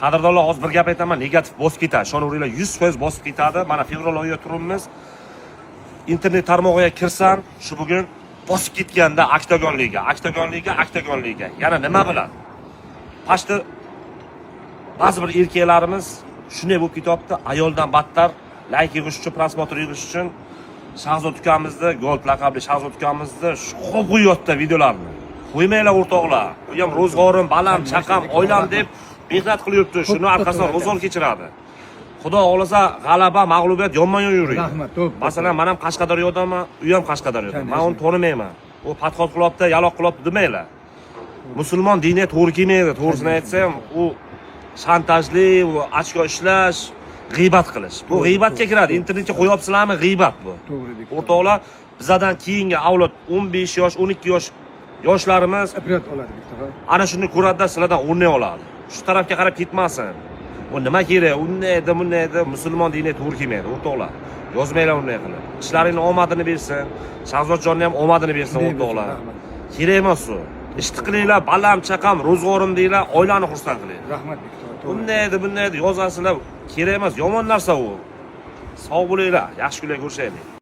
Qadrdonlar, hozir bir gap aytaman, negativ bosib ketadi. Ishonaveringlar, 100% bosib ketadi. Mana fevral oyida turibmiz. Internet tarmog'iga kirsam, shu bugun bosib ketganda Oktagon liga. Yana nima bilan? Pashta ba'zi bir erkaklarimiz shunday bo'lib ketyapti, ayoldan battar like yig'ish uchun, prosmotr yig'ish uchun Shahzod ukamizni, Gold laqabli Shahzod ukamizni qo'yib qo'yapti videolarni. Qo'ymanglar o'rtoqlar. Bu ham ro'zg'orim, balam, chaqam, oilam deb mehnat qilyapti. Shuni orqasidan ro'zg'or kechiradi. Xudo xolasa g'alaba, mag'lubiyat yonma-yon yuradi. Rahmat, to'p. Masalan, men ham Qashqadaryodanman, u ham Qashqadaryodan. Men uni tonimayman. U patxot qilyapti, yaloq qilyapti demanglar. Musulmon diniga to'g'ri kelmaydi. To'g'risini aytsam, u shantajli, u ochko ishlash, g'iybat qilish. Bu g'iybatga kiradi. Internetga qo'yapsizlarmi? G'iybat bu. To'g'ri. O'rtoqlar, bizdan keyingi avlod 15 yosh, 12 yosh yoshlarimiz Ibrat oladi bitta. ana shuni ko'radi, sizlardan o'rnak oladi. Shu tarafga qarab ketmasin. Bu nima kerak? Unday edi, musulmon diniga to'g'ri kelmaydi, o'rtoqlar. Yozmanglar unday qilib. Ishlaringni omadini bersin. Shahzodjonni ham omadini bersin, o'rtoqlar. Kerak emas u. Ishni qilinglar, balam, chaqam, ro'zg'orim deylar, oilani xursand qiling. Rahmat Viktor. Bunday edi, yozasizlar. Kerak emas, yomon narsa u. Sog' bo'linglar, yaxshi kunlar ko'rishaylik.